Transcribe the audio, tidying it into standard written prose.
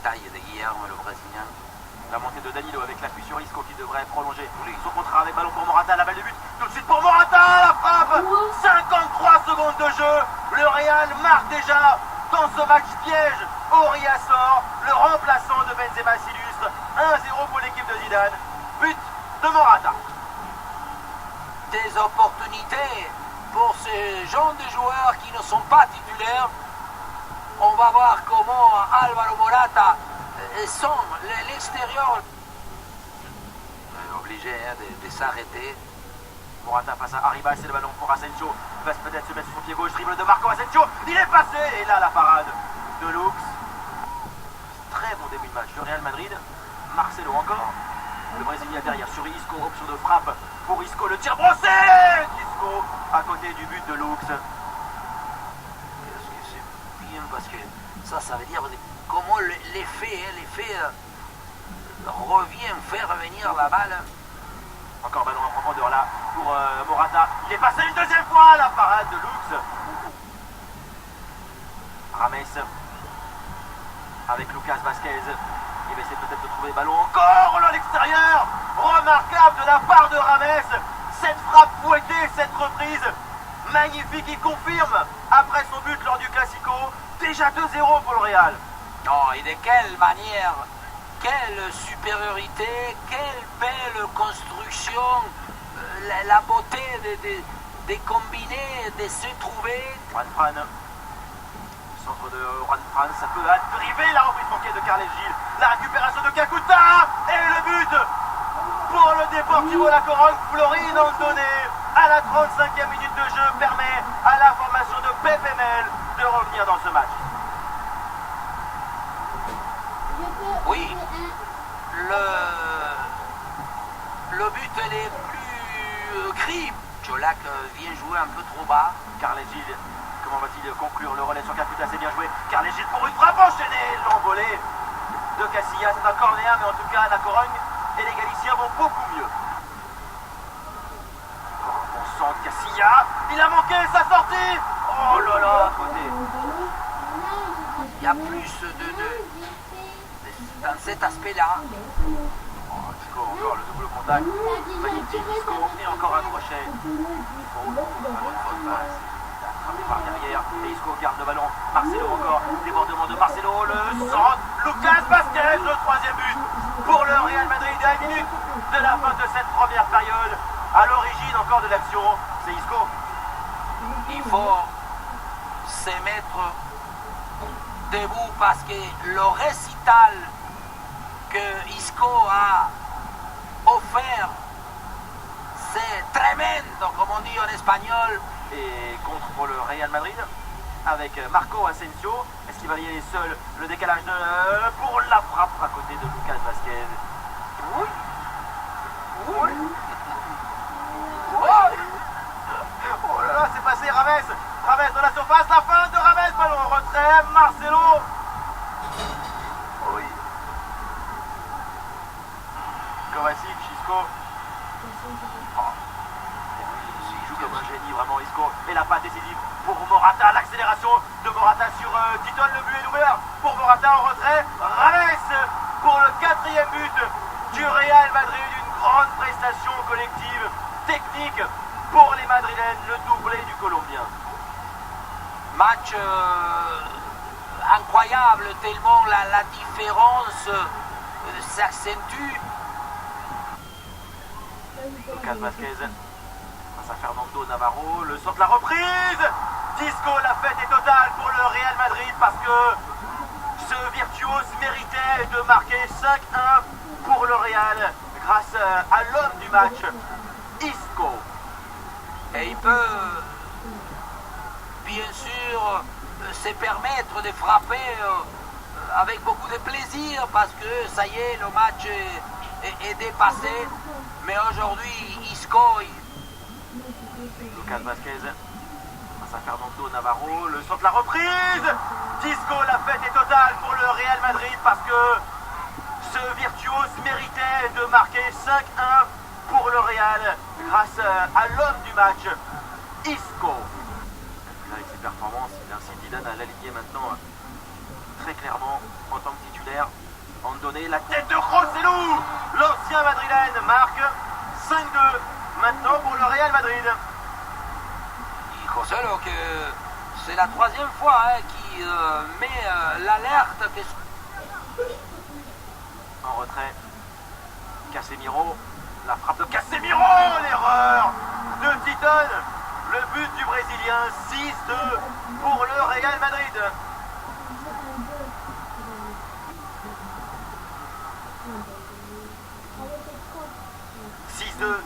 taille de Guillermo, le Brésilien. La montée de Danilo avec l'appui sur Isco qui devrait prolonger. Son contrat avec ballon pour Morata, la balle de but. Tout de suite pour Morata, la frappe. 53 secondes de jeu. Le Real marque déjà dans ce match piège. Aurier sort, le remplaçant de Benzema s'illustre. 1-0 pour l'équipe de Zidane. But de Morata. Des opportunités pour ces jeunes de joueurs qui ne sont pas titulaires. On va voir comment Álvaro Morata sont l'extérieur. Obligé de s'arrêter. Morata face à Arribas, c'est le ballon pour Asensio. Il va peut-être se mettre sur son pied gauche, dribble de Marco Asensio. Il est passé et là la parade de Lux. Très bon début de match. Le Real Madrid. Marcelo encore. Le Brésilien derrière sur Isco, option de frappe pour Isco. Le tir brossé Isco à côté du but de Lux. Est-ce que c'est bien parce que ça veut dire comment l'effet revient, fait revenir la balle. Encore ballon en profondeur là pour Morata. Il est passé une deuxième fois la parade de Lux. Rames avec Lucas Vazquez. Il va essayer peut-être de trouver le ballon encore à l'extérieur. Remarquable de la part de Rames. Cette frappe fouettée, cette reprise magnifique. Il confirme après son but lors du Classico. Déjà 2-0 pour le Real. Non, et de quelle manière, quelle supériorité, quelle belle construction, la beauté de combiner, de se trouver. Juan Fran, centre de Juan Fran, ça peut driver la reprise manquée de Carles Gil. La récupération de Kakuta et le but pour le Deportivo La Corogne. Florine Andone à la 35e minute de jeu permet à la formation de Pepe Mel de revenir dans ce match. Oui, le but est plus gris. Čolak vient jouer un peu trop bas. Carles Gil, comment va-t-il conclure le relais sur Kakuta? C'est bien joué. Carles Gil pour une frappe enchaînée, l'envolée de Casillas. C'est un corner, mais en tout cas la Corogne et les Galiciens vont beaucoup mieux. On sent Casillas, il a manqué sa sortie. Oh là là, à côté. Il y a plus dans cet aspect-là. Oh, Isco, encore le double contact. Magnifique Isco, et encore un crochet. Attrapé par derrière, et Isco garde le ballon. Marcelo encore, débordement de Marcelo, le centre. Lucas Vazquez, le troisième but pour le Real Madrid à 1 minute de la fin de cette première période. À l'origine encore de l'action, c'est Isco. Il faut se mettre debout parce que le récital que Isco a offert, c'est tremendo, comme on dit en espagnol. Et contre pour le Real Madrid, avec Marco Asensio. Est-ce qu'il va y aller seul? Le décalage pour la frappe à côté de Lucas Vazquez. Oui. Oui. Oui. Oh là là, c'est passé Rames. Rames dans la surface, la fin de Rames, ballon en retrait, Marcelo. Oui. Kovacic, Isco. Oh. Il joue comme un génie vraiment Isco. Et la passe décisive pour Morata, l'accélération de Morata sur Titon, le but est ouvert pour Morata en retrait. Rames pour le 4e but du Real Madrid, une grande prestation collective, technique pour les Madrilènes, le doublé du Colombien. Match incroyable, tellement la différence s'accentue. Lucas Vazquez face à Fernando Navarro, le centre, la reprise. Disco, la fête est totale pour le Real Madrid parce que ce virtuose méritait de marquer 5-1 pour le Real grâce à l'homme du match, Isco. Et il peut bien sûr se permettre de frapper avec beaucoup de plaisir parce que ça y est, le match est dépassé. Mais aujourd'hui, Isco... Lucas Vazquez face à Fernando Navarro, le centre, la reprise. Disco, la fête est totale pour le Real Madrid parce que ce virtuose méritait de marquer 5-1 pour le Real grâce à l'homme du match, Isco. Là, avec ses performances, il incite Zidane à l'aligner maintenant très clairement en tant que titulaire. montrer la tête de Joselu. L'ancien madrilène marque 5-2 maintenant pour le Real Madrid. Et Joselu, que c'est la troisième fois qu'il met l'alerte que... En retrait, Casemiro, la frappe de Casemiro, l'erreur de Titon. Le but du Brésilien, 6-2 pour le Real Madrid. 6-2.